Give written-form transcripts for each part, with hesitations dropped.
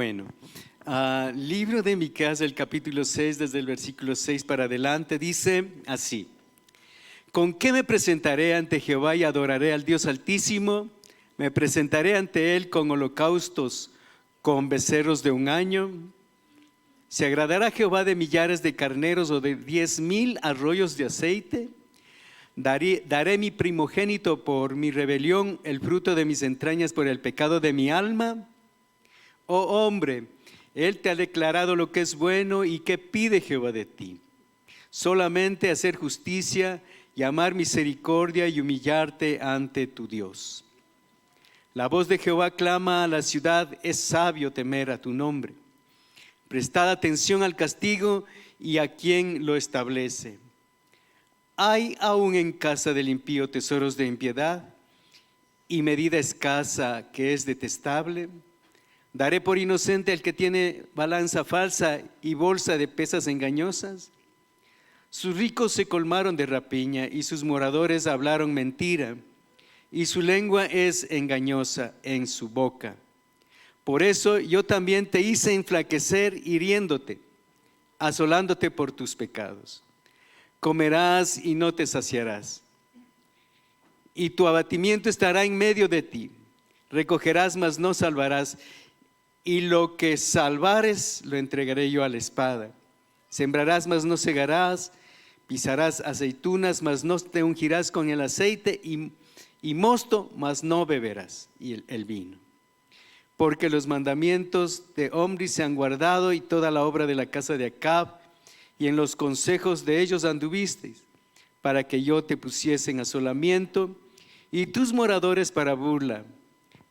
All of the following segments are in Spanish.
Bueno, libro de Miqueas, el capítulo 6, desde el versículo 6 para adelante, dice así: ¿Con qué me presentaré ante Jehová y adoraré al Dios Altísimo? Me presentaré ante Él con holocaustos, con becerros de un año. ¿Se agradará Jehová de millares de carneros o de 10,000 arroyos de aceite? Daré mi primogénito por mi rebelión, el fruto de mis entrañas por el pecado de mi alma. Oh hombre, Él te ha declarado lo que es bueno, y qué pide Jehová de ti: solamente hacer justicia y amar misericordia y humillarte ante tu Dios. La voz de Jehová clama a la ciudad, es sabio temer a tu nombre. Prestad atención al castigo y a quien lo establece. ¿Hay aún en casa del impío tesoros de impiedad y medida escasa que es detestable? ¿Daré por inocente al que tiene balanza falsa y bolsa de pesas engañosas? Sus ricos se colmaron de rapiña y sus moradores hablaron mentira, y su lengua es engañosa en su boca. Por eso yo también te hice enflaquecer hiriéndote, asolándote por tus pecados. Comerás y no te saciarás, y tu abatimiento estará en medio de ti. Recogerás, mas no salvarás, y lo que salvares lo entregaré yo a la espada. Sembrarás, mas no segarás, pisarás aceitunas, mas no te ungirás con el aceite, y mosto, mas no beberás el vino. Porque los mandamientos de Omri se han guardado, y toda la obra de la casa de Acab, y en los consejos de ellos anduvisteis, para que yo te pusiese en asolamiento, y tus moradores para burla.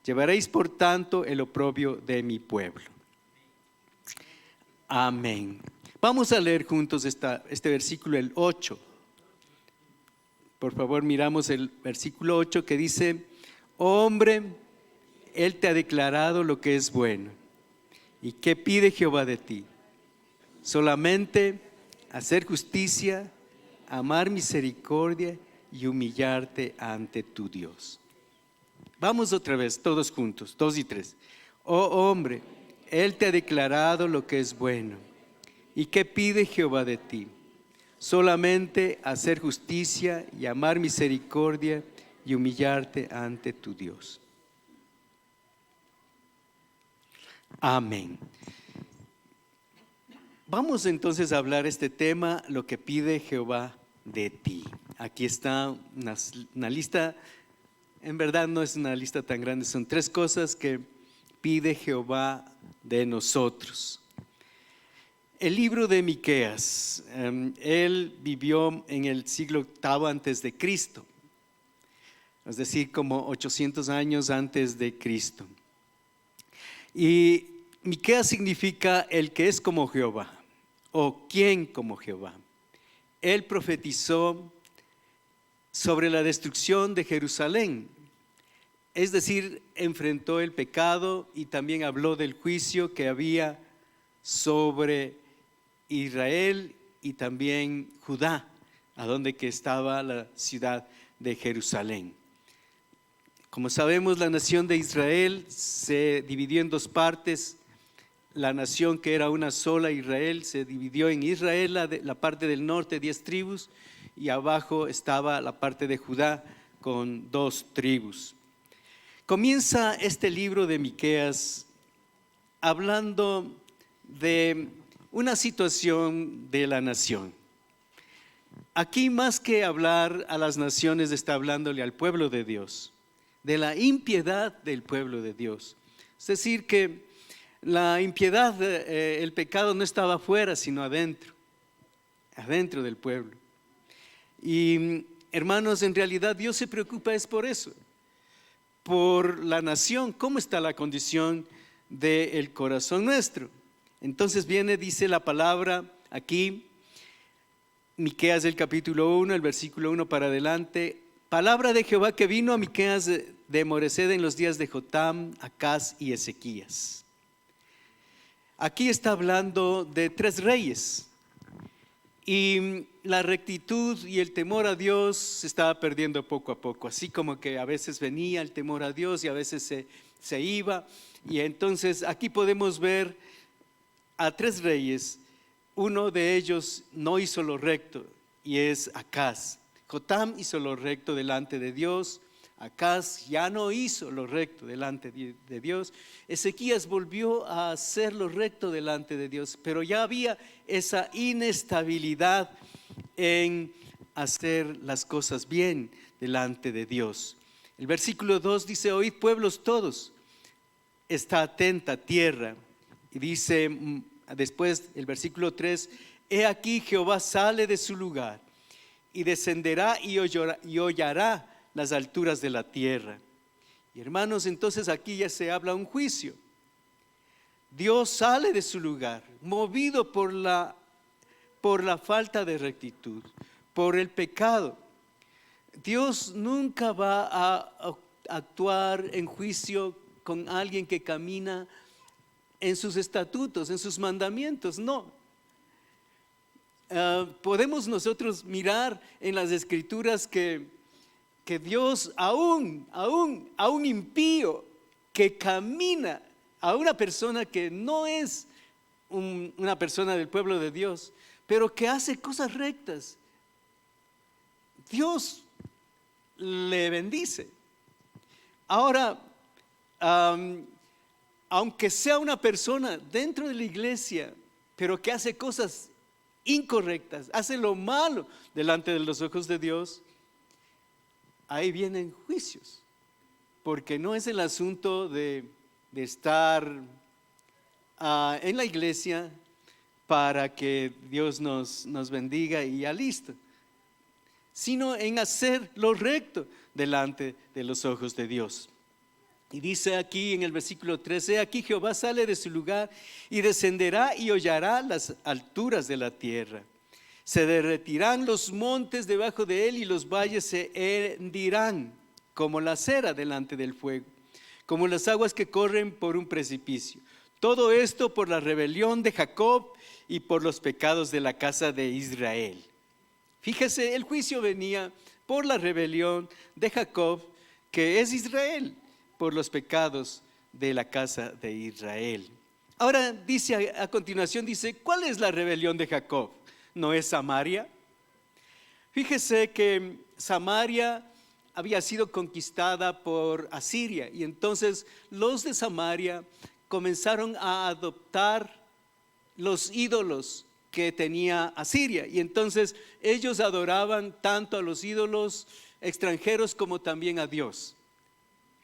Llevaréis por tanto el oprobio de mi pueblo. Amén. Vamos a leer juntos este versículo, el 8. Por favor, miramos el versículo 8 que dice: oh hombre, Él te ha declarado lo que es bueno. ¿Y qué pide Jehová de ti? Solamente hacer justicia, amar misericordia y humillarte ante tu Dios. Vamos otra vez, todos juntos, 2 y 3. Oh hombre, Él te ha declarado lo que es bueno. ¿Y qué pide Jehová de ti? Solamente hacer justicia y amar misericordia y humillarte ante tu Dios. Amén. Vamos entonces a hablar este tema, lo que pide Jehová de ti. Aquí está una lista, en verdad no es una lista tan grande, son 3 cosas que pide Jehová de nosotros. El libro de Miqueas, él vivió en el siglo VIII antes de Cristo, es decir, como 800 años antes de Cristo. Y Miqueas significa el que es como Jehová, o quién como Jehová. Él profetizó sobre la destrucción de Jerusalén, es decir, enfrentó el pecado y también habló del juicio que había sobre Israel y también Judá, a donde que estaba la ciudad de Jerusalén. Como sabemos, la nación de Israel se dividió en 2 partes. La nación que era una sola, Israel, se dividió en Israel, la parte del norte, 10 tribus, y abajo estaba la parte de Judá con 2 tribus. Comienza este libro de Miqueas hablando de una situación de la nación. Aquí, más que hablar a las naciones, está hablándole al pueblo de Dios, de la impiedad del pueblo de Dios. Es decir, que la impiedad, el pecado no estaba afuera, sino adentro del pueblo. Y hermanos, en realidad Dios se preocupa es por eso, por la nación, cómo está la condición del corazón nuestro. Entonces dice la palabra aquí, Miqueas del capítulo 1, el versículo 1 para adelante: palabra de Jehová que vino a Miqueas de Moresed en los días de Jotam, Acaz y Ezequías. Aquí está hablando de 3 reyes, y la rectitud y el temor a Dios se estaba perdiendo poco a poco, así como que a veces venía el temor a Dios y a veces se iba. Y entonces aquí podemos ver a tres reyes. Uno de ellos no hizo lo recto y es Acaz. Jotam hizo lo recto delante de Dios. Acaz ya no hizo lo recto delante de Dios. Ezequías volvió a hacer lo recto delante de Dios, pero ya había esa inestabilidad en hacer las cosas bien delante de Dios. El versículo 2 dice: oíd pueblos todos, está atenta tierra. Y dice después el versículo 3: he aquí Jehová sale de su lugar y descenderá y hollará las alturas de la tierra. Y hermanos, entonces aquí ya se habla un juicio. Dios sale de su lugar, movido por la falta de rectitud, por el pecado. Dios nunca va a actuar en juicio con alguien que camina en sus estatutos, en sus mandamientos, no. Podemos nosotros mirar en las Escrituras que Dios a un impío que camina, a una persona que no es una persona del pueblo de Dios, pero que hace cosas rectas, Dios le bendice. Ahora, aunque sea una persona dentro de la iglesia, pero que hace cosas incorrectas, hace lo malo delante de los ojos de Dios, ahí vienen juicios, porque no es el asunto de estar en la iglesia para que Dios nos bendiga y ya listo, sino en hacer lo recto delante de los ojos de Dios. Y dice aquí en el versículo 13: aquí Jehová sale de su lugar y descenderá y hollará las alturas de la tierra. Se derretirán los montes debajo de él y los valles se hendirán como la cera delante del fuego, como las aguas que corren por un precipicio. Todo esto por la rebelión de Jacob y por los pecados de la casa de Israel. Fíjese, el juicio venía por la rebelión de Jacob, que es Israel, por los pecados de la casa de Israel. Ahora dice a continuación, dice: ¿cuál es la rebelión de Jacob? ¿No es Samaria? Fíjese que Samaria había sido conquistada por Asiria, y entonces los de Samaria comenzaron a adoptar los ídolos que tenía Asiria, y entonces ellos adoraban tanto a los ídolos extranjeros como también a Dios.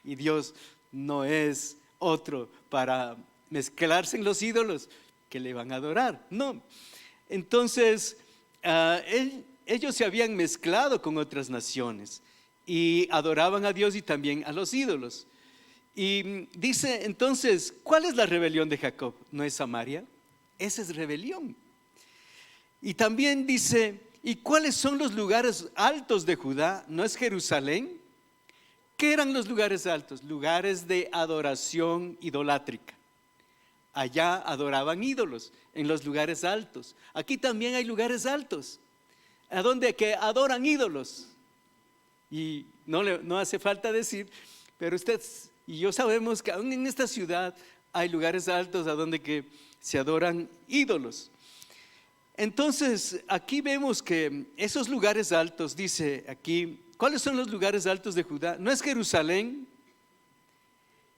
Y Dios no es otro para mezclarse en los ídolos que le van a adorar, no. Entonces ellos se habían mezclado con otras naciones y adoraban a Dios y también a los ídolos. Y dice entonces: ¿cuál es la rebelión de Jacob? ¿No es Samaria? Esa es rebelión. Y también dice: ¿y cuáles son los lugares altos de Judá? ¿No es Jerusalén? ¿Qué eran los lugares altos? Lugares de adoración idolátrica. Allá adoraban ídolos, en los lugares altos. Aquí también hay lugares altos, a donde que adoran ídolos. Y no hace falta decir, pero usted y yo sabemos que aún en esta ciudad hay lugares altos a donde que se adoran ídolos. Entonces aquí vemos que esos lugares altos, dice aquí: ¿cuáles son los lugares altos de Judá? ¿No es Jerusalén?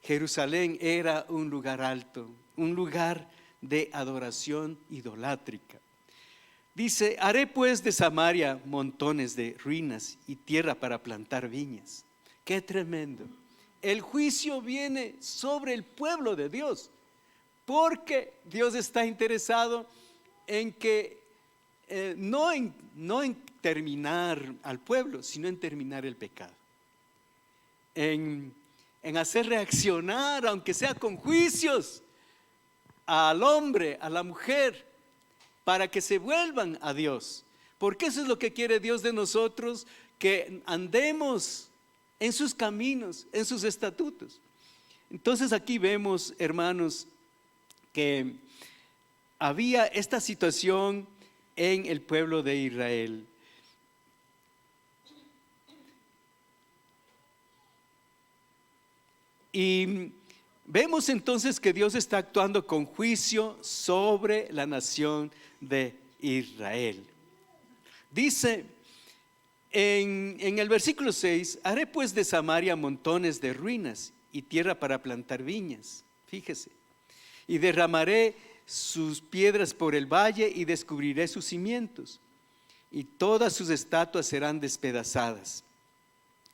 Jerusalén era un lugar alto, un lugar de adoración idolátrica. Dice: haré pues de Samaria montones de ruinas y tierra para plantar viñas. ¡Qué tremendo! El juicio viene sobre el pueblo de Dios, porque Dios está interesado en que no en terminar al pueblo, sino en terminar el pecado, en hacer reaccionar, aunque sea con juicios, al hombre, a la mujer, para que se vuelvan a Dios. Porque eso es lo que quiere Dios de nosotros, que andemos en sus caminos, en sus estatutos. Entonces aquí vemos, hermanos, que había esta situación en el pueblo de Israel. Y Vemos entonces que Dios está actuando con juicio sobre la nación de Israel. Dice en el versículo 6: haré pues de Samaria montones de ruinas y tierra para plantar viñas. Fíjese. Y derramaré sus piedras por el valle y descubriré sus cimientos. Y todas sus estatuas serán despedazadas.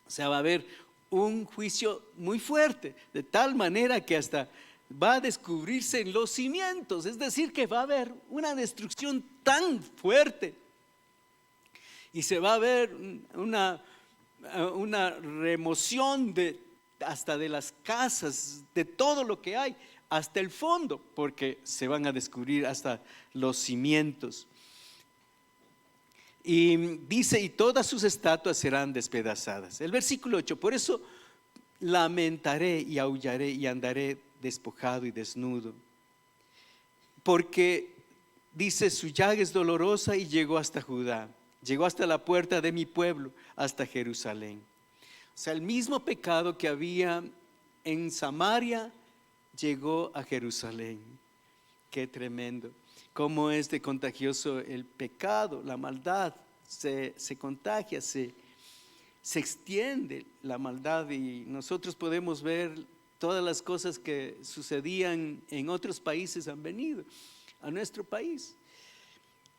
O sea, va a haber un juicio muy fuerte, de tal manera que hasta va a descubrirse en los cimientos. Es decir, que va a haber una destrucción tan fuerte. Y se va a ver una remoción hasta de las casas, de todo lo que hay, hasta el fondo, porque se van a descubrir hasta los cimientos. Y dice, y todas sus estatuas serán despedazadas. El versículo 8: por eso lamentaré y aullaré y andaré despojado y desnudo. Porque dice, su llaga es dolorosa y llegó hasta Judá. Llegó hasta la puerta de mi pueblo, hasta Jerusalén. O sea, el mismo pecado que había en Samaria llegó a Jerusalén. Qué tremendo. Cómo es de contagioso el pecado, la maldad. Se contagia, se extiende la maldad, y nosotros podemos ver todas las cosas que sucedían en otros países han venido a nuestro país.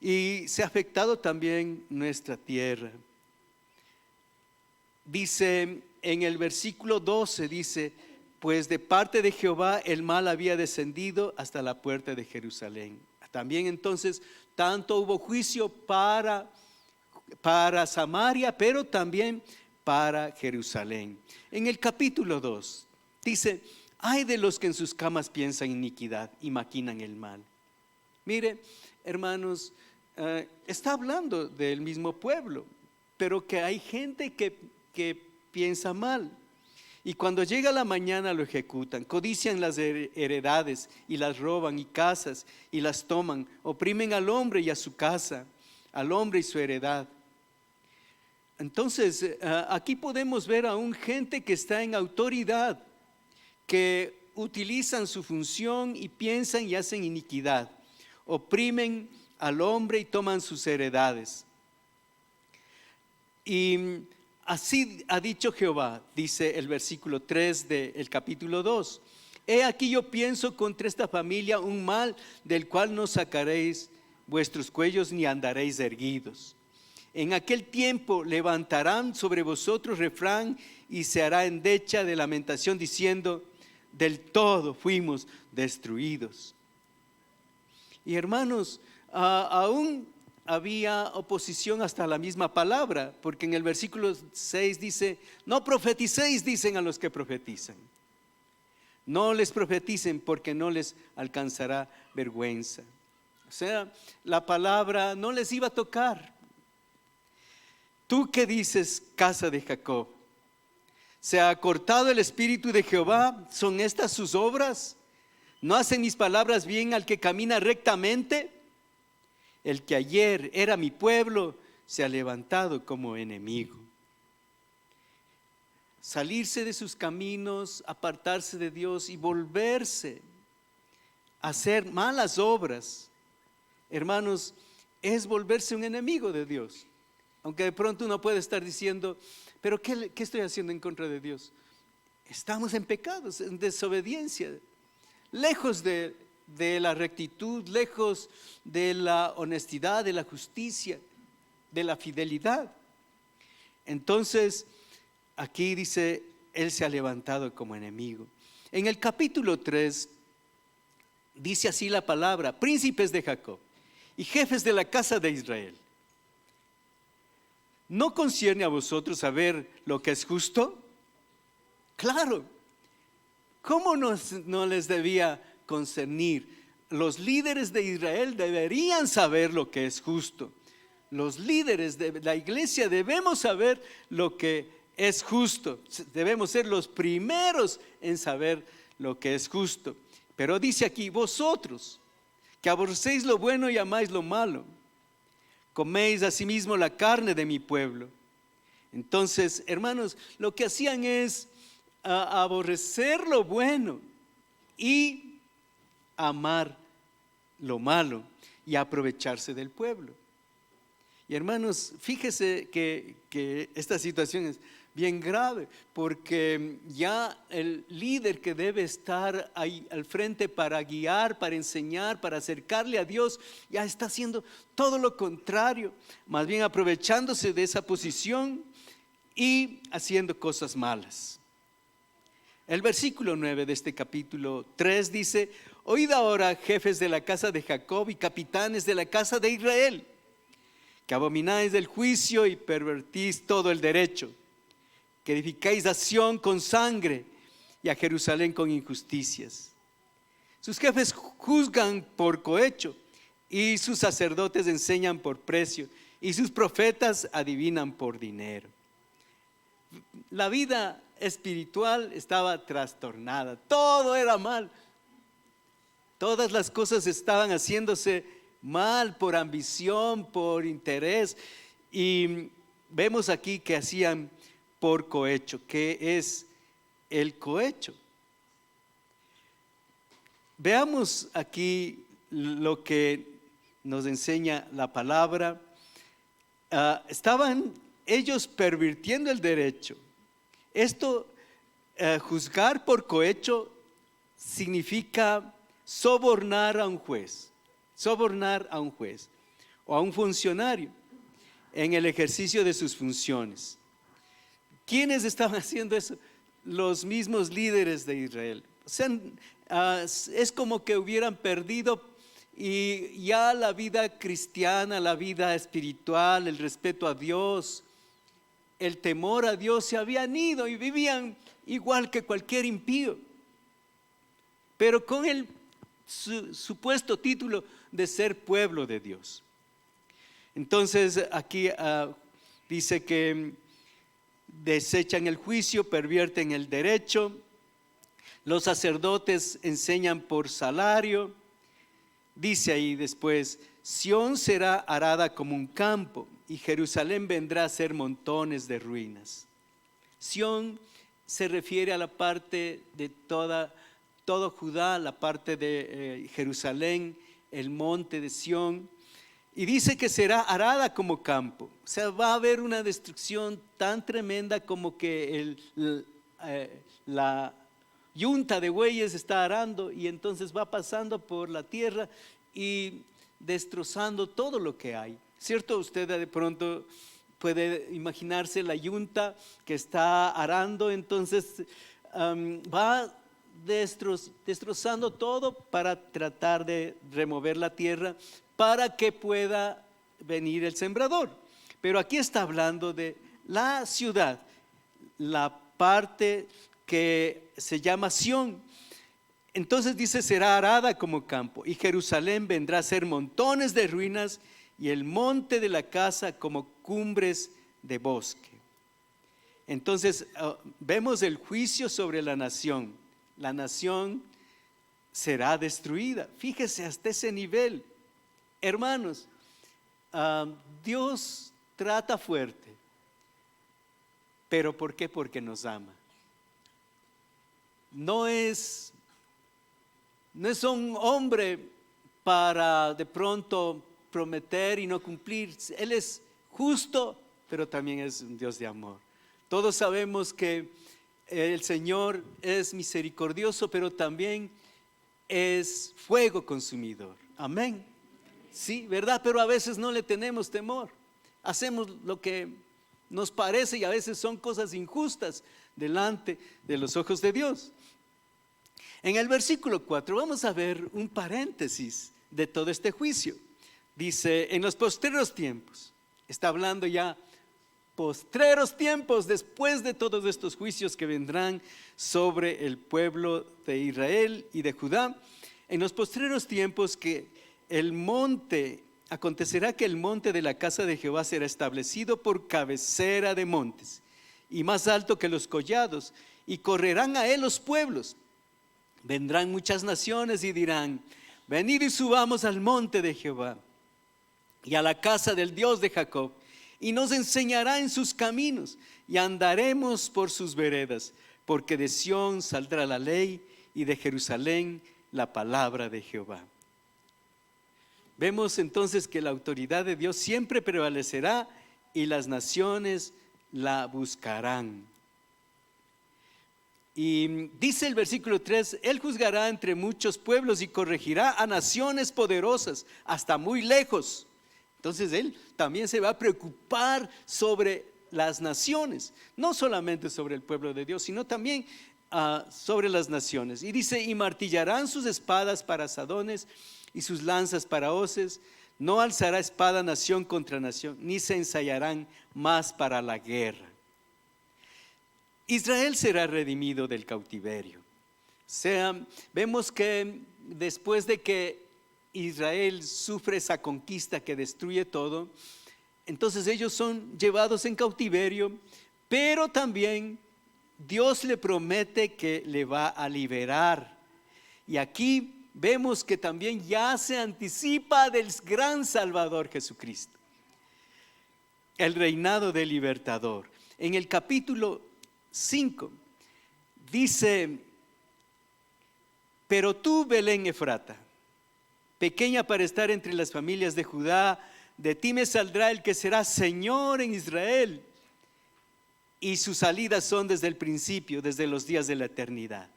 Y se ha afectado también nuestra tierra. Dice en el versículo 12, dice, pues de parte de Jehová el mal había descendido hasta la puerta de Jerusalén. También entonces, tanto hubo juicio para Samaria, pero también para Jerusalén. En el capítulo 2 dice, ay de los que en sus camas piensan iniquidad y maquinan el mal. Mire, hermanos, está hablando del mismo pueblo, pero que hay gente que piensa mal. Y cuando llega la mañana lo ejecutan, codician las heredades y las roban, y casas y las toman, oprimen al hombre y a su casa, al hombre y su heredad. Entonces, aquí podemos ver a un gente que está en autoridad, que utilizan su función y piensan y hacen iniquidad, oprimen al hombre y toman sus heredades. Y así ha dicho Jehová, dice el versículo 3 del capítulo 2. He aquí yo pienso contra esta familia un mal del cual no sacaréis vuestros cuellos ni andaréis erguidos. En aquel tiempo levantarán sobre vosotros refrán y se hará endecha de lamentación diciendo, del todo fuimos destruidos. Y hermanos, aún había oposición hasta la misma palabra, porque en el versículo 6 dice, no profeticéis, dicen a los que profetizan. No les profeticen porque no les alcanzará vergüenza. O sea, la palabra no les iba a tocar. Tú que dices, casa de Jacob, ¿se ha cortado el espíritu de Jehová? ¿Son estas sus obras? ¿No hacen mis palabras bien al que camina rectamente? El que ayer era mi pueblo se ha levantado como enemigo. Salirse de sus caminos, apartarse de Dios y volverse a hacer malas obras, hermanos, es volverse un enemigo de Dios. Aunque de pronto uno puede estar diciendo, pero ¿qué estoy haciendo en contra de Dios? Estamos en pecados, en desobediencia, lejos de la rectitud, lejos de la honestidad, de la justicia, de la fidelidad. Entonces, aquí dice, Él se ha levantado como enemigo. En el capítulo 3, dice así la palabra, príncipes de Jacob y jefes de la casa de Israel. ¿No concierne a vosotros saber lo que es justo? Claro, ¿cómo no les debía concernir? Los líderes de Israel deberían saber lo que es justo. Los líderes de la iglesia debemos saber lo que es justo. Debemos ser los primeros en saber lo que es justo. Pero dice aquí, vosotros que aborrecéis lo bueno y amáis lo malo, coméis asimismo la carne de mi pueblo. Entonces, hermanos, lo que hacían es aborrecer lo bueno y amar lo malo y aprovecharse del pueblo. Y hermanos, fíjese que esta situación es bien grave, porque ya el líder que debe estar ahí al frente para guiar, para enseñar, para acercarle a Dios, ya está haciendo todo lo contrario, más bien aprovechándose de esa posición y haciendo cosas malas. El versículo 9 de este capítulo 3 dice: oíd ahora, jefes de la casa de Jacob y capitanes de la casa de Israel, que abomináis del juicio y pervertís todo el derecho, que edificáis a Sión con sangre y a Jerusalén con injusticias. Sus jefes juzgan por cohecho y sus sacerdotes enseñan por precio y sus profetas adivinan por dinero. La vida espiritual estaba trastornada, todo era mal, todas las cosas estaban haciéndose mal por ambición, por interés, y vemos aquí que hacían por cohecho. ¿Qué es el cohecho? Veamos aquí lo que nos enseña la palabra. Estaban ellos pervirtiendo el derecho. Esto, juzgar por cohecho, significa sobornar a un juez o a un funcionario en el ejercicio de sus funciones. ¿Quiénes estaban haciendo eso? Los mismos líderes de Israel. O sea, es como que hubieran perdido y ya la vida cristiana, la vida espiritual, el respeto a Dios, el temor a Dios se habían ido y vivían igual que cualquier impío, pero con el supuesto título de ser pueblo de Dios. Entonces aquí dice que desechan el juicio, pervierten el derecho, los sacerdotes enseñan por salario. Dice ahí después: Sión será arada como un campo y Jerusalén vendrá a ser montones de ruinas. Sión se refiere a la parte de todo Judá, la parte de Jerusalén, el monte de Sión, y dice que será arada como campo. O sea, va a haber una destrucción tan tremenda como que la yunta de bueyes está arando y entonces va pasando por la tierra y destrozando todo lo que hay. ¿Cierto? Usted de pronto puede imaginarse la yunta que está arando, entonces va destrozando todo para tratar de remover la tierra para que pueda venir el sembrador. Pero aquí está hablando de la ciudad, la parte que se llama Sión. Entonces dice: será arada como campo y Jerusalén vendrá a ser montones de ruinas y el monte de la casa como cumbres de bosque. Entonces vemos el juicio sobre la nación. La nación será destruida. Fíjese hasta ese nivel. Hermanos, Dios trata fuerte. ¿Pero por qué? Porque nos ama. No es un hombre para de pronto prometer y no cumplir. Él es justo, pero también es un Dios de amor. Todos sabemos que el Señor es misericordioso, pero también es fuego consumidor. Amén. Sí, ¿verdad? Pero a veces no le tenemos temor. Hacemos lo que nos parece y a veces son cosas injustas delante de los ojos de Dios. En el versículo 4 vamos a ver un paréntesis de todo este juicio. Dice: en los postreros tiempos. Está hablando ya postreros tiempos, después de todos estos juicios que vendrán sobre el pueblo de Israel y de Judá. En los postreros tiempos acontecerá que el monte de la casa de Jehová será establecido por cabecera de montes y más alto que los collados, y correrán a él los pueblos. Vendrán muchas naciones y dirán: venid y subamos al monte de Jehová y a la casa del Dios de Jacob, y nos enseñará en sus caminos, y andaremos por sus veredas, porque de Sión saldrá la ley y de Jerusalén la palabra de Jehová. Vemos entonces que la autoridad de Dios siempre prevalecerá y las naciones la buscarán. Y dice el versículo 3, Él juzgará entre muchos pueblos y corregirá a naciones poderosas hasta muy lejos. Entonces Él también se va a preocupar sobre las naciones, no solamente sobre el pueblo de Dios, sino también sobre las naciones. Y dice, y martillarán sus espadas para asadones y sus lanzas para hoces. No alzará espada nación contra nación, ni se ensayarán más para la guerra. Israel será redimido del cautiverio. Vemos que después de que Israel sufre esa conquista que destruye todo, entonces ellos son llevados en cautiverio, pero también Dios le promete que le va a liberar. Y aquí vemos que también ya se anticipa del gran Salvador Jesucristo, el reinado del libertador. En el capítulo 5 dice, pero tú, Belén Efrata, pequeña para estar entre las familias de Judá, de ti me saldrá el que será Señor en Israel, y sus salidas son desde el principio, desde los días de la eternidad.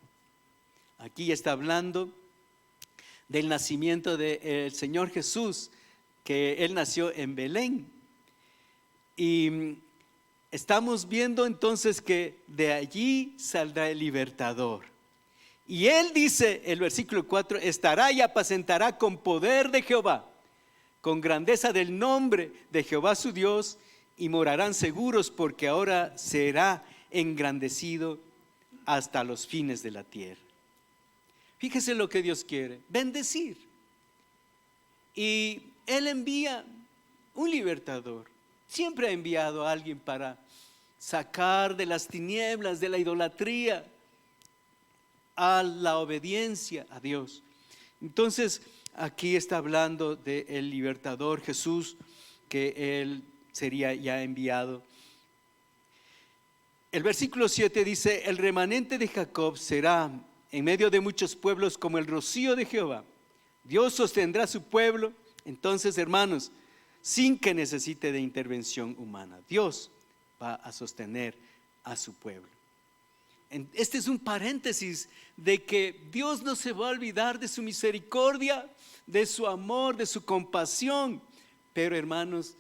Aquí está hablando del nacimiento del Señor Jesús, que Él nació en Belén. Y estamos viendo entonces que de allí saldrá el libertador. Y Él dice, el versículo 4, estará y apacentará con poder de Jehová, con grandeza del nombre de Jehová su Dios, y morarán seguros porque ahora será engrandecido hasta los fines de la tierra. Fíjese lo que Dios quiere, bendecir. Y Él envía un libertador. Siempre ha enviado a alguien para sacar de las tinieblas, de la idolatría, a la obediencia a Dios. Entonces aquí está hablando del libertador Jesús, que Él sería ya enviado. El versículo 7 dice, el remanente de Jacob será en medio de muchos pueblos como el rocío de Jehová. Dios sostendrá su pueblo. Entonces, hermanos, sin que necesite de intervención humana, Dios va a sostener a su pueblo. Este es un paréntesis de que Dios no se va a olvidar de su misericordia, de su amor, de su compasión. Pero, hermanos,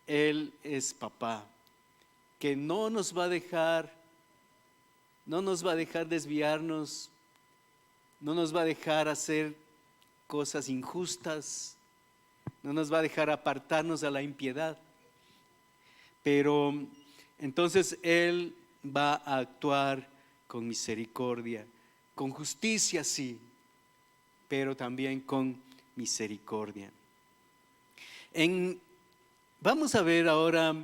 Él es papá, que no nos va a dejar desviarnos, no nos va a dejar hacer cosas injustas, no nos va a dejar apartarnos a la impiedad. Pero entonces Él va a actuar con misericordia, con justicia sí, pero también con misericordia. Vamos a ver ahora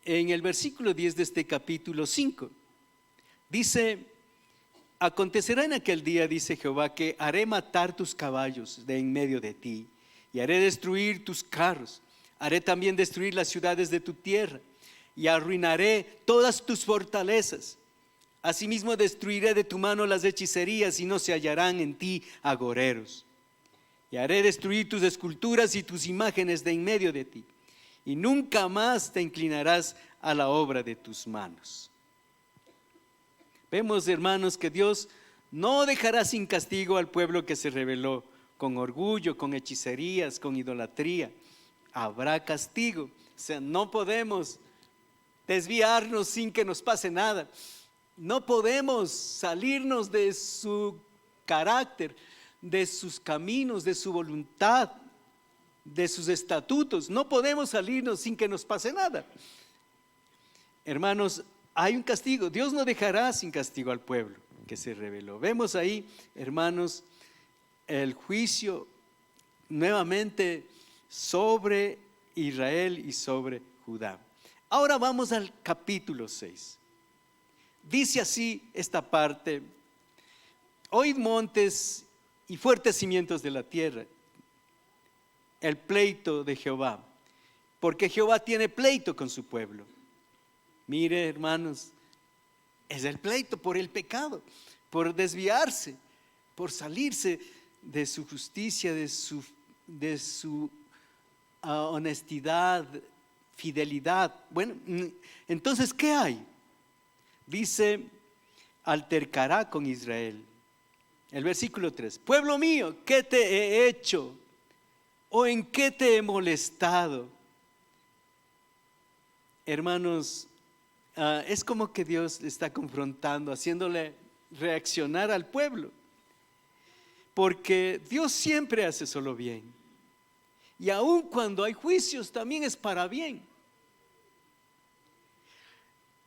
en el versículo 10 de este capítulo 5. Dice, acontecerá en aquel día, dice Jehová, que haré matar tus caballos de en medio de ti, y haré destruir tus carros. Haré también destruir las ciudades de tu tierra, y arruinaré todas tus fortalezas. Asimismo destruiré de tu mano las hechicerías, y no se hallarán en ti agoreros. Y haré destruir tus esculturas y tus imágenes de en medio de ti, y nunca más te inclinarás a la obra de tus manos. Vemos, hermanos, que Dios no dejará sin castigo al pueblo que se rebeló con orgullo, con hechicerías, con idolatría. Habrá castigo. O sea, no podemos desviarnos sin que nos pase nada. No podemos salirnos de su carácter, de sus caminos, de su voluntad, de sus estatutos. No podemos salirnos sin que nos pase nada. Hermanos, hay un castigo. Dios no dejará sin castigo al pueblo que se rebeló. Vemos ahí, hermanos, el juicio nuevamente sobre Israel y sobre Judá. Ahora vamos al capítulo 6. Dice así esta parte: oíd montes y fuertes cimientos de la tierra, el pleito de Jehová, porque Jehová tiene pleito con su pueblo. Mire, hermanos, es el pleito por el pecado, por desviarse, por salirse de su justicia, de su honestidad, fidelidad. Bueno, entonces, ¿qué hay? Dice, altercará con Israel. El versículo 3, pueblo mío, ¿qué te he hecho? ¿O en qué te he molestado? Hermanos, es como que Dios está confrontando, haciéndole reaccionar al pueblo. Porque Dios siempre hace solo bien. Y aun cuando hay juicios, también es para bien.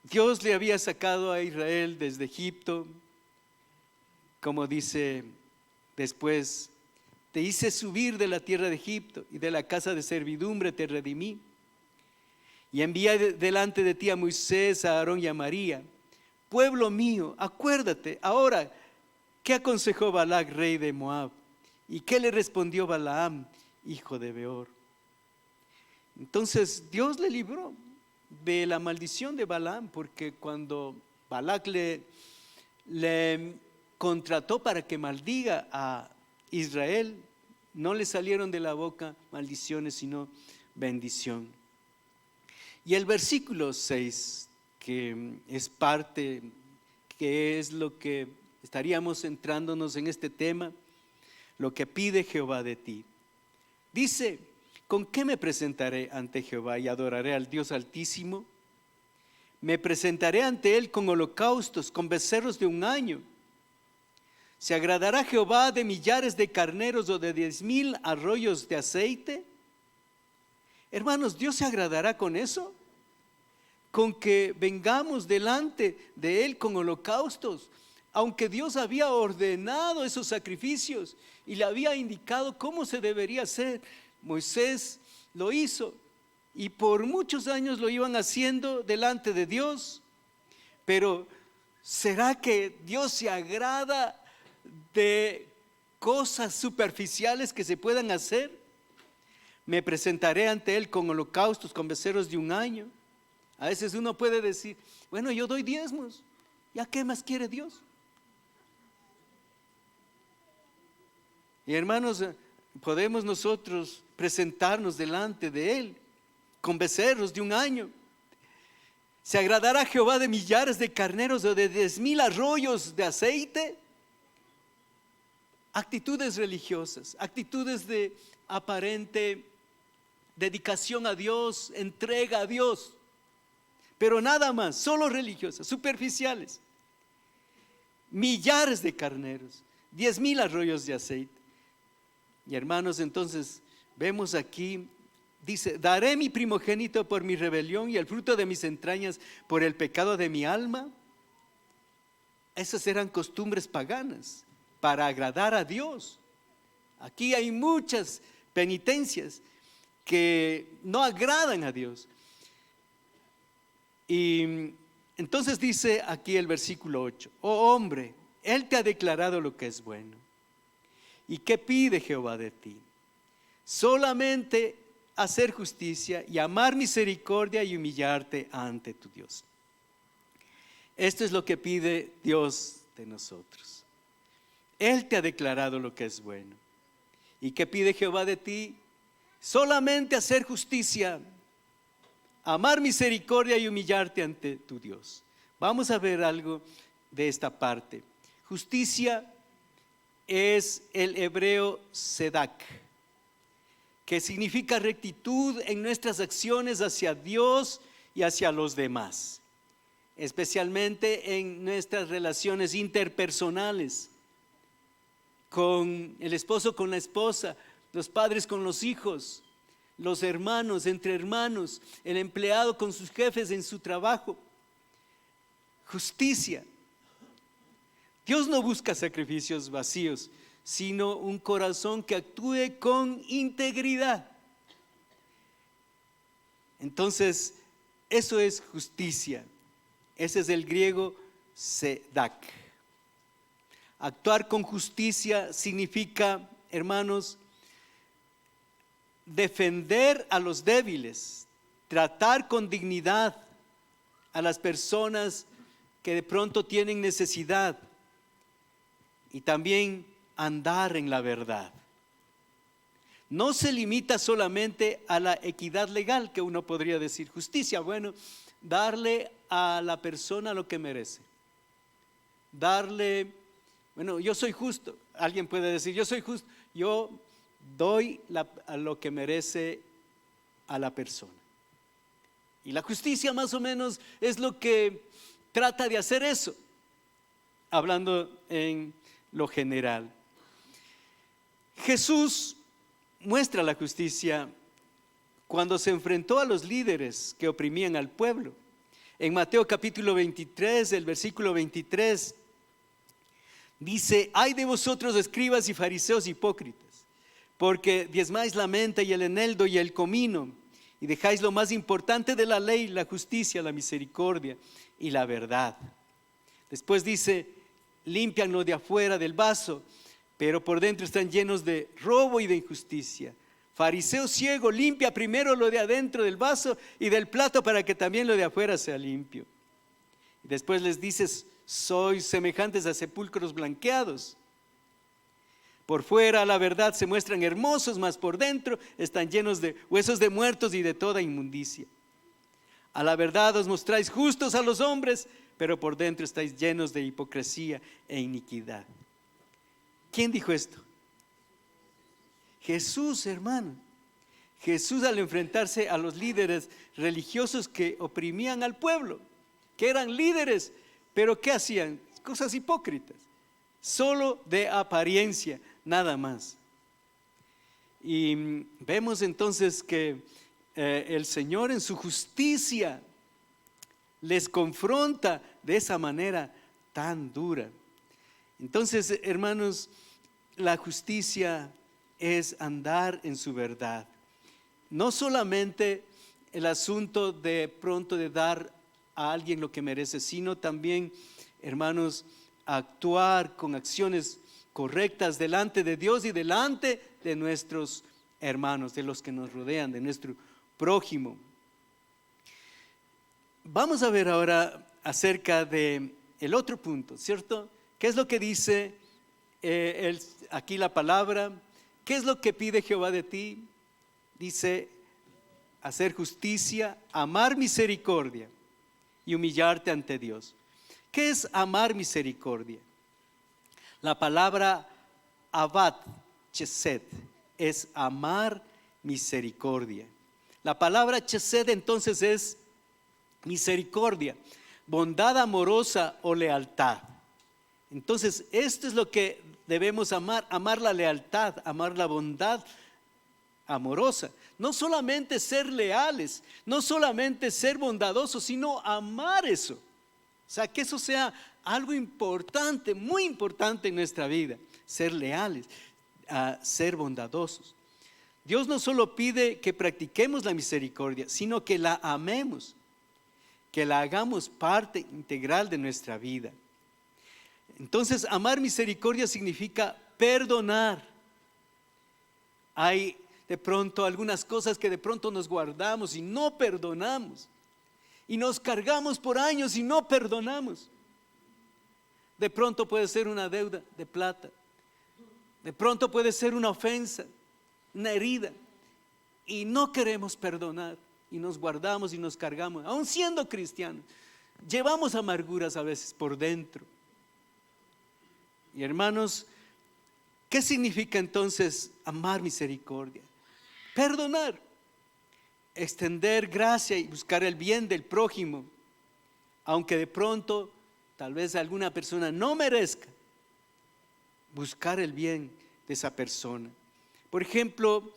Dios le había sacado a Israel desde Egipto, como dice después, te hice subir de la tierra de Egipto y de la casa de servidumbre te redimí. Y envié delante de ti a Moisés, a Aarón y a María. Pueblo mío, acuérdate ahora, ¿qué aconsejó Balac, rey de Moab? ¿Y qué le respondió Balaam, hijo de Beor? Entonces Dios le libró de la maldición de Balaam, porque cuando Balac le contrató para que maldiga a Israel, no le salieron de la boca maldiciones, sino bendición. Y el versículo 6, que es parte, que es lo que estaríamos centrándonos en este tema, lo que pide Jehová de ti. Dice, ¿con qué me presentaré ante Jehová y adoraré al Dios Altísimo? Me presentaré ante Él con holocaustos, con becerros de un año. ¿Se agradará Jehová de millares de carneros o de 10,000 arroyos de aceite? Hermanos, ¿Dios se agradará con eso? Con que vengamos delante de Él con holocaustos, aunque Dios había ordenado esos sacrificios y le había indicado cómo se debería hacer. Moisés lo hizo y por muchos años lo iban haciendo delante de Dios. Pero ¿será que Dios se agrada de cosas superficiales que se puedan hacer? Me presentaré ante Él con holocaustos, con becerros de un año. A veces uno puede decir, bueno, yo doy diezmos, ¿ya qué más quiere Dios? Y hermanos, podemos nosotros presentarnos delante de Él con becerros de un año. ¿Se agradará Jehová de millares de carneros o de 10,000 arroyos de aceite? Actitudes religiosas, actitudes de aparente dedicación a Dios, entrega a Dios, pero nada más, solo religiosas, superficiales. Millares de carneros, 10,000 arroyos de aceite. Y hermanos, entonces vemos aquí, dice, daré mi primogénito por mi rebelión y el fruto de mis entrañas por el pecado de mi alma. Esas eran costumbres paganas para agradar a Dios. Aquí hay muchas penitencias que no agradan a Dios. Y entonces dice aquí el versículo 8, oh hombre, Él te ha declarado lo que es bueno. ¿Y qué pide Jehová de ti? Solamente hacer justicia y amar misericordia y humillarte ante tu Dios. Esto es lo que pide Dios de nosotros. Él te ha declarado lo que es bueno. ¿Y qué pide Jehová de ti? Solamente hacer justicia, amar misericordia y humillarte ante tu Dios. Vamos a ver algo de esta parte. Justicia es el hebreo sedak, que significa rectitud en nuestras acciones hacia Dios y hacia los demás, especialmente en nuestras relaciones interpersonales, con el esposo con la esposa, los padres con los hijos, los hermanos entre hermanos, el empleado con sus jefes en su trabajo. Justicia. Dios no busca sacrificios vacíos, sino un corazón que actúe con integridad. Entonces, eso es justicia. Ese es el griego sedak. Actuar con justicia significa, hermanos, defender a los débiles, tratar con dignidad a las personas que de pronto tienen necesidad, y también andar en la verdad. No se limita solamente a la equidad legal, que uno podría decir justicia. Bueno, darle a la persona lo que merece. Darle, bueno, yo soy justo. Alguien puede decir, yo soy justo. Yo doy a lo que merece a la persona. Y la justicia más o menos es lo que trata de hacer eso, hablando en lo general. Jesús muestra la justicia cuando se enfrentó a los líderes que oprimían al pueblo. En Mateo capítulo 23, el versículo 23, dice: ay de vosotros, escribas y fariseos hipócritas, porque diezmáis la menta y el eneldo y el comino, y dejáis lo más importante de la ley, la justicia, la misericordia y la verdad. Después dice: limpian lo de afuera del vaso, pero por dentro están llenos de robo y de injusticia. Fariseo ciego, limpia primero lo de adentro del vaso y del plato, para que también lo de afuera sea limpio. Y después les dices: sois semejantes a sepulcros blanqueados. Por fuera, la verdad, se muestran hermosos, mas por dentro están llenos de huesos de muertos y de toda inmundicia. A la verdad os mostráis justos a los hombres, pero por dentro estáis llenos de hipocresía e iniquidad. ¿Quién dijo esto? Jesús, hermano. Jesús, al enfrentarse a los líderes religiosos que oprimían al pueblo, que eran líderes, pero ¿qué hacían? Cosas hipócritas, solo de apariencia, nada más. Y vemos entonces que el Señor en su justicia les confronta de esa manera tan dura. Entonces, hermanos, la justicia es andar en su verdad. No solamente el asunto de pronto de dar a alguien lo que merece, sino también, hermanos, actuar con acciones correctas delante de Dios y delante de nuestros hermanos, de los que nos rodean, de nuestro prójimo. Vamos a ver ahora acerca de el otro punto, ¿cierto? ¿Qué es lo que dice aquí la palabra? ¿Qué es lo que pide Jehová de ti? Dice: hacer justicia, amar misericordia y humillarte ante Dios. ¿Qué es amar misericordia? La palabra avat, chesed, es amar misericordia. La palabra chesed entonces es misericordia, bondad amorosa o lealtad. Entonces, esto es lo que debemos amar: amar la lealtad, amar la bondad amorosa. No solamente ser leales, no solamente ser bondadosos, sino amar eso. O sea, que eso sea algo importante, muy importante en nuestra vida: ser leales, ser bondadosos. Dios no solo pide que practiquemos la misericordia, sino que la amemos, que la hagamos parte integral de nuestra vida. Entonces, amar misericordia significa perdonar. Hay de pronto algunas cosas que de pronto nos guardamos y no perdonamos, y nos cargamos por años y no perdonamos. De pronto puede ser una deuda de plata, de pronto puede ser una ofensa, una herida, y no queremos perdonar, y nos guardamos y nos cargamos. Aún siendo cristianos, llevamos amarguras a veces por dentro. Y hermanos, ¿qué significa entonces amar misericordia? Perdonar, extender gracia y buscar el bien del prójimo, aunque de pronto tal vez alguna persona no merezca. Buscar el bien de esa persona. Por ejemplo,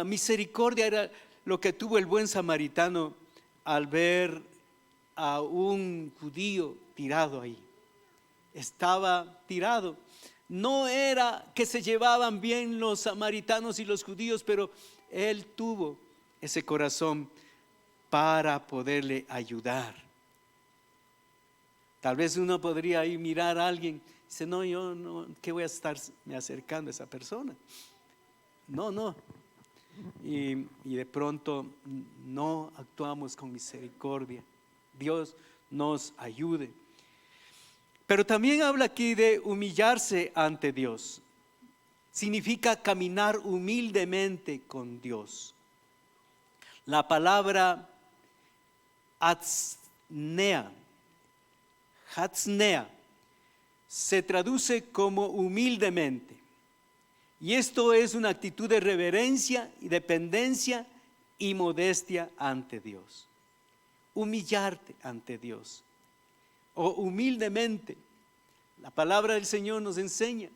misericordia era lo que tuvo el buen samaritano al ver a un judío tirado ahí. Estaba tirado. No era que se llevaban bien los samaritanos y los judíos, pero él tuvo ese corazón para poderle ayudar. Tal vez uno podría ahí mirar a alguien y dice: no, yo no, ¿qué voy a estarme acercando a esa persona? No. Y de pronto no actuamos con misericordia. Dios nos ayude. Pero también habla aquí de humillarse ante Dios. Significa caminar humildemente con Dios. La palabra hatznea se traduce como humildemente. Y esto es una actitud de reverencia y dependencia y modestia ante Dios. Humillarte ante Dios o humildemente. La palabra del Señor nos enseña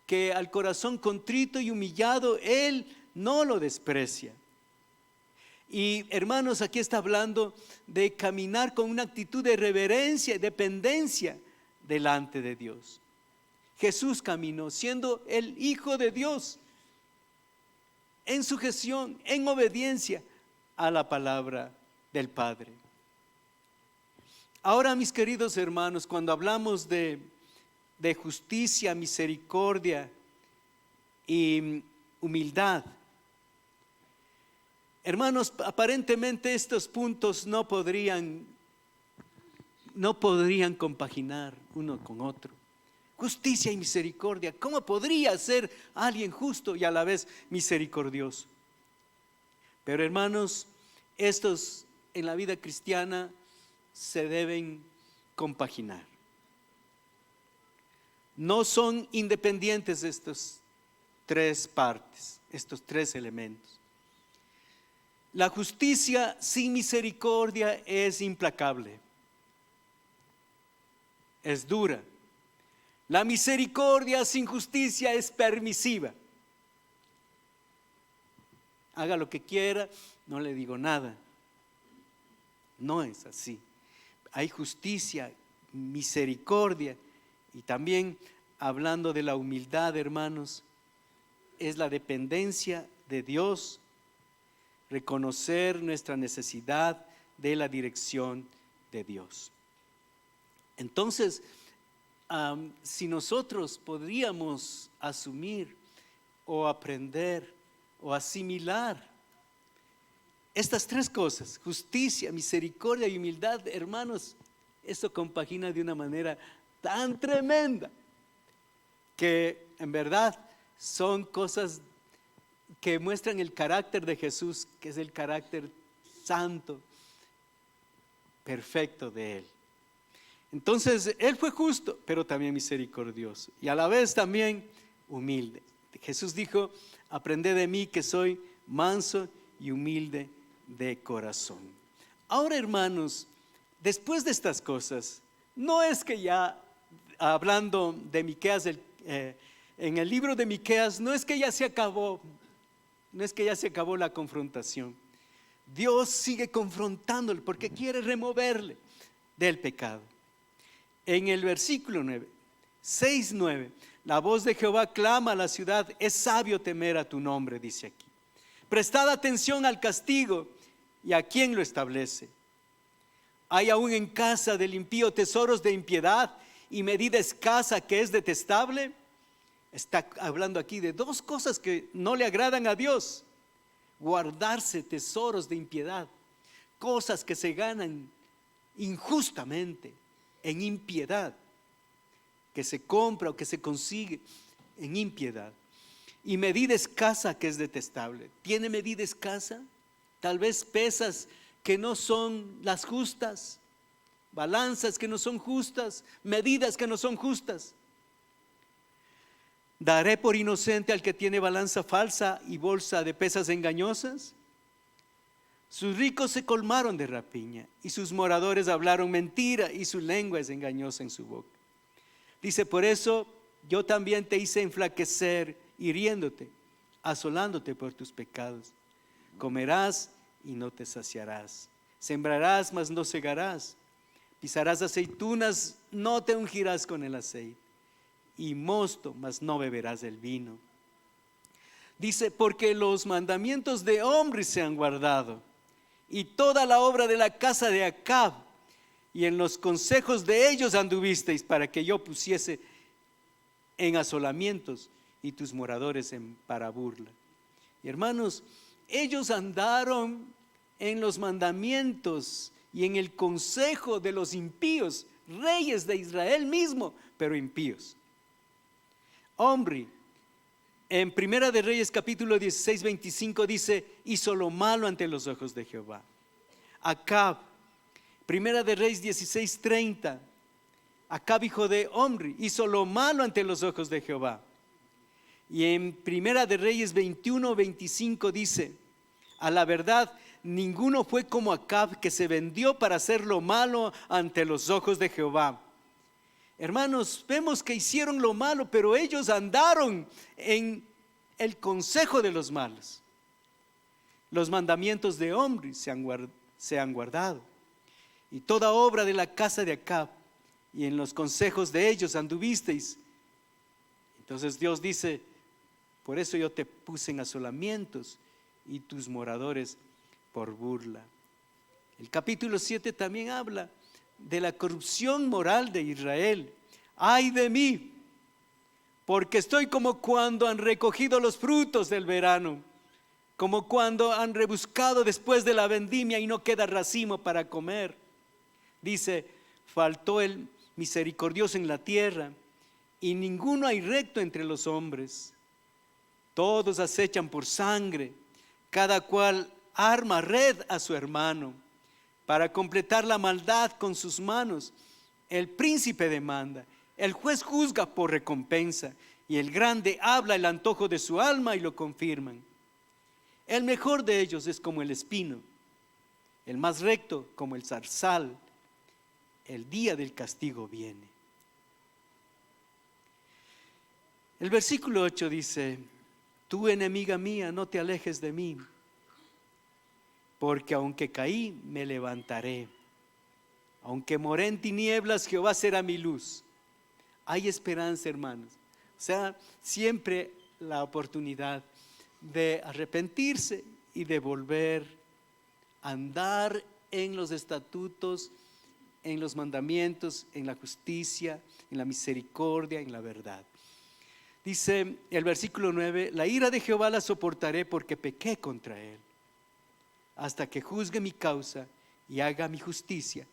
que al corazón contrito y humillado Él no lo desprecia. Y hermanos, aquí está hablando de caminar con una actitud de reverencia y dependencia delante de Dios. Jesús caminó siendo el Hijo de Dios en sujeción, en obediencia a la palabra del Padre. Ahora, mis queridos hermanos, cuando hablamos de justicia, misericordia y humildad, hermanos, aparentemente estos puntos no podrían compaginar uno con otro. Justicia y misericordia, ¿cómo podría ser alguien justo y a la vez misericordioso? Pero hermanos, estos en la vida cristiana se deben compaginar. No son independientes estas tres partes, estos tres elementos. La justicia sin misericordia es implacable, es dura. La misericordia sin justicia es permisiva. Haga lo que quiera, no le digo nada. No es así. Hay justicia, misericordia y también, hablando de la humildad, hermanos, es la dependencia de Dios, reconocer nuestra necesidad de la dirección de Dios. Entonces, si nosotros podríamos asumir o aprender o asimilar estas tres cosas, justicia, misericordia y humildad, hermanos, esto compagina de una manera tan tremenda que en verdad son cosas que muestran el carácter de Jesús, que es el carácter santo, perfecto de Él. Entonces, Él fue justo, pero también misericordioso y a la vez también humilde. Jesús dijo, aprended de mí que soy manso y humilde de corazón. Ahora, hermanos, después de estas cosas, no es que ya, hablando de Miqueas, en el libro de Miqueas, no es que ya se acabó la confrontación. Dios sigue confrontándole porque quiere removerle del pecado. En el versículo 6:9, la voz de Jehová clama a la ciudad, es sabio temer a tu nombre, dice aquí. Prestad atención al castigo y a quién lo establece. Hay aún en casa del impío tesoros de impiedad y medida escasa que es detestable. Está hablando aquí de dos cosas que no le agradan a Dios: guardarse tesoros de impiedad, cosas que se ganan injustamente, en impiedad, que se compra o que se consigue en impiedad, y medida escasa que es detestable. ¿Tiene medida escasa? Tal vez pesas que no son las justas, balanzas que no son justas, medidas que no son justas. ¿Daré por inocente al que tiene balanza falsa y bolsa de pesas engañosas? Sus ricos se colmaron de rapiña y sus moradores hablaron mentira y su lengua es engañosa en su boca. Dice, por eso yo también te hice enflaquecer, hiriéndote, asolándote por tus pecados. Comerás y no te saciarás. Sembrarás, mas no segarás. Pisarás aceitunas, no te ungirás con el aceite. Y mosto, mas no beberás el vino. Dice, porque los mandamientos de hombres se han guardado, y toda la obra de la casa de Acab, y en los consejos de ellos anduvisteis, para que yo pusiese en asolamientos y tus moradores para burla. Y hermanos, ellos andaron en los mandamientos y en el consejo de los impíos reyes de Israel mismo, pero impíos. Omri, en Primera de Reyes capítulo 16, 25 dice, hizo lo malo ante los ojos de Jehová. Acab, Primera de Reyes 16, 30, Acab hijo de Omri, hizo lo malo ante los ojos de Jehová. Y en Primera de Reyes 21, 25 dice, a la verdad, ninguno fue como Acab, que se vendió para hacer lo malo ante los ojos de Jehová. Hermanos, vemos que hicieron lo malo, pero ellos andaron en el consejo de los malos. Los mandamientos de Omri se han guardado, y toda obra de la casa de Acab, y en los consejos de ellos anduvisteis. Entonces Dios dice, por eso yo te puse en asolamientos, y tus moradores por burla. El capítulo 7 también habla de la corrupción moral de Israel. Ay de mí, porque estoy como cuando han recogido los frutos del verano, como cuando han rebuscado después de la vendimia y no queda racimo para comer. Dice, faltó el misericordioso en la tierra, y ninguno hay recto entre los hombres. Todos acechan por sangre, cada cual arma red a su hermano. Para completar la maldad con sus manos, el príncipe demanda, el juez juzga por recompensa, y el grande habla el antojo de su alma y lo confirman. El mejor de ellos es como el espino, el más recto como el zarzal. El día del castigo viene. El versículo 8 dice, tú, enemiga mía, no te alejes de mí, porque aunque caí, me levantaré. Aunque moré en tinieblas, Jehová será mi luz. Hay esperanza, hermanos. O sea, siempre la oportunidad de arrepentirse y de volver a andar en los estatutos, en los mandamientos, en la justicia, en la misericordia, en la verdad. Dice el versículo 9, la ira de Jehová la soportaré porque pequé contra él, hasta que juzgue mi causa y haga mi justicia.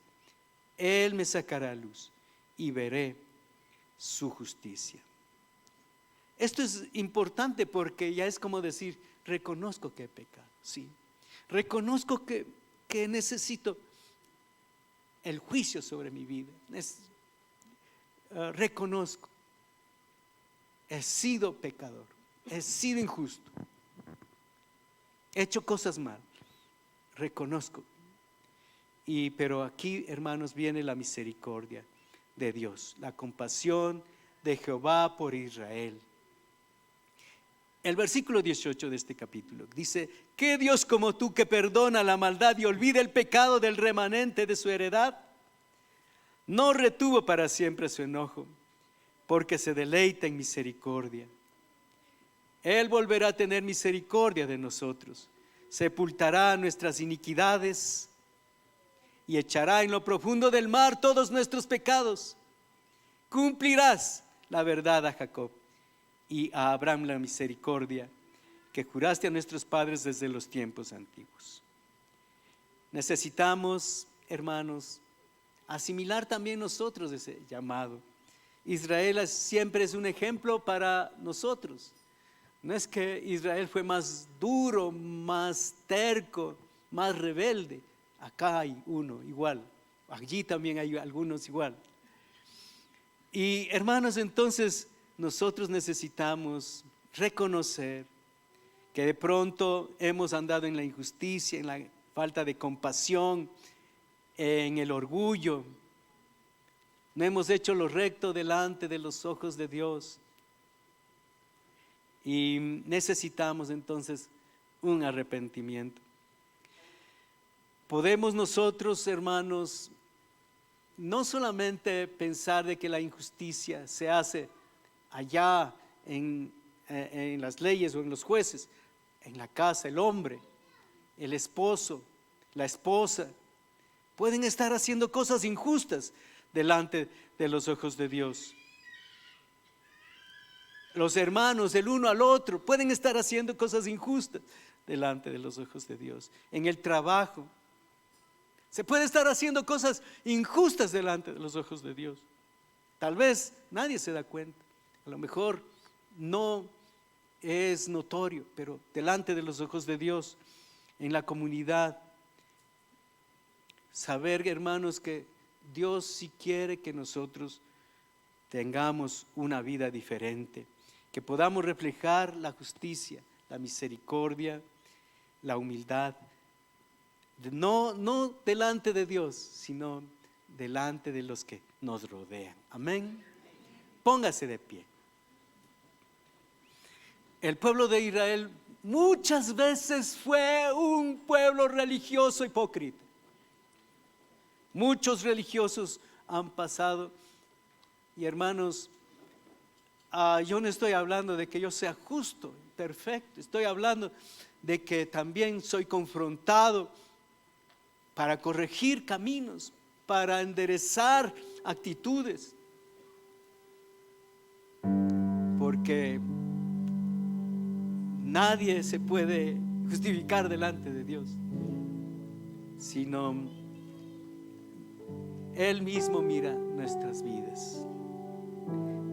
Él me sacará a luz y veré su justicia. Esto es importante porque ya es como decir, reconozco que he pecado, sí. Reconozco que necesito el juicio sobre mi vida. Reconozco, he sido pecador, he sido injusto, he hecho cosas mal, reconozco. Pero aquí, hermanos, viene la misericordia de Dios, la compasión de Jehová por Israel. El versículo 18 de este capítulo dice, ¿qué Dios como tú que perdona la maldad y olvida el pecado del remanente de su heredad? No retuvo para siempre su enojo, porque se deleita en misericordia. Él volverá a tener misericordia de nosotros, sepultará nuestras iniquidades y echará en lo profundo del mar todos nuestros pecados. Cumplirás la verdad a Jacob y a Abraham la misericordia que juraste a nuestros padres desde los tiempos antiguos. Necesitamos, hermanos, asimilar también nosotros ese llamado. Israel siempre es un ejemplo para nosotros. No es que Israel fue más duro, más terco, más rebelde. Acá hay uno igual, allí también hay algunos igual. Y hermanos, entonces nosotros necesitamos reconocer que de pronto hemos andado en la injusticia, en la falta de compasión, en el orgullo. No hemos hecho lo recto delante de los ojos de Dios. Y necesitamos entonces un arrepentimiento. Podemos nosotros, hermanos, no solamente pensar de que la injusticia se hace allá en las leyes o en los jueces, en la casa, el hombre, el esposo, la esposa, pueden estar haciendo cosas injustas delante de los ojos de Dios. Los hermanos, el uno al otro, pueden estar haciendo cosas injustas delante de los ojos de Dios. En el trabajo, Se puede estar haciendo cosas injustas delante de los ojos de Dios. Tal vez nadie se da cuenta. A lo mejor no es notorio, pero delante de los ojos de Dios, en la comunidad, saber, hermanos, que Dios sí quiere que nosotros tengamos una vida diferente, que podamos reflejar la justicia, la misericordia, la humildad, no delante de Dios, sino delante de los que nos rodean. Amén. Póngase de pie. El pueblo de Israel muchas veces fue un pueblo religioso hipócrita. Muchos religiosos han pasado. Y hermanos, yo no estoy hablando de que yo sea justo, perfecto. Estoy hablando de que también soy confrontado para corregir caminos, para enderezar actitudes. Porque nadie se puede justificar delante de Dios, sino Él mismo mira nuestras vidas.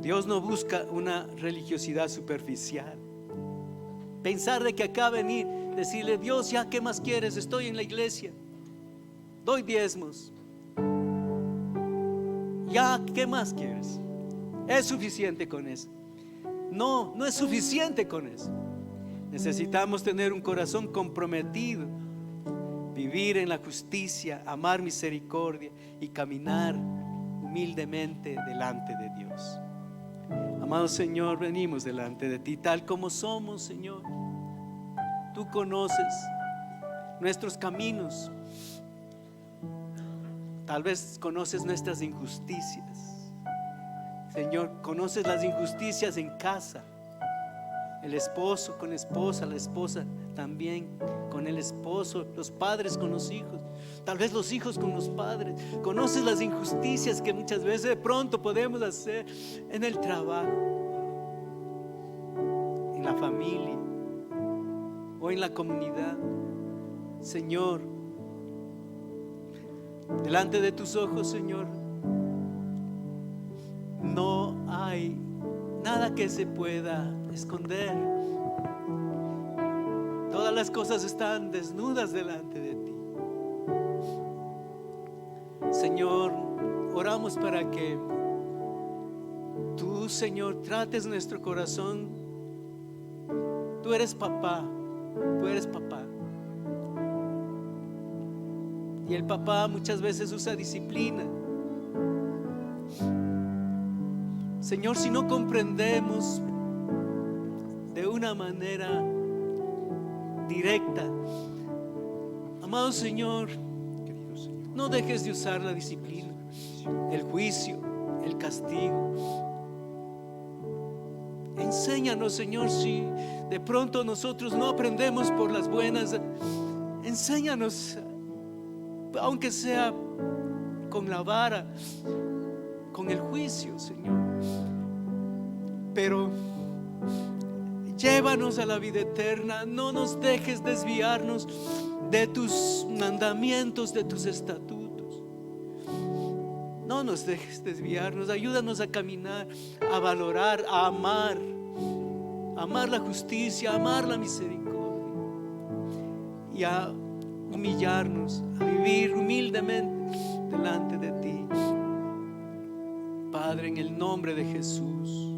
Dios no busca una religiosidad superficial. Pensar de que acá venir, decirle: Dios, ya, ¿qué más quieres? Estoy en la iglesia, doy diezmos, ya, ¿qué más quieres? ¿Es suficiente con eso? No, no es suficiente con eso. Necesitamos tener un corazón comprometido, vivir en la justicia, amar misericordia y caminar humildemente delante de Dios. Amado Señor, venimos delante de ti tal como somos, Señor. Tú conoces nuestros caminos. Tal vez conoces nuestras injusticias. Señor, conoces las injusticias en casa. El esposo con la esposa, la esposa también con el esposo, los padres con los hijos, tal vez los hijos con los padres. Conoces las injusticias que muchas veces de pronto podemos hacer en el trabajo, en la familia o en la comunidad. Señor, delante de tus ojos, Señor, no hay nada que se pueda esconder. Todas las cosas están desnudas delante de ti. Señor, oramos para que tú, Señor, trates nuestro corazón. Tú eres papá, tú eres papá. Y el papá muchas veces usa disciplina. Señor, si no comprendemos de una manera directa, amado Señor, no dejes de usar la disciplina, el juicio, el castigo. Enséñanos, Señor, si de pronto nosotros no aprendemos por las buenas, enséñanos, aunque sea con la vara, con el juicio, Señor. Pero llévanos a la vida eterna. No nos dejes desviarnos de tus mandamientos, de tus estatutos. No nos dejes desviarnos. Ayúdanos a caminar, a valorar, a amar la justicia, a amar la misericordia y a humillarnos, a vivir humildemente delante de ti, Padre, en el nombre de Jesús.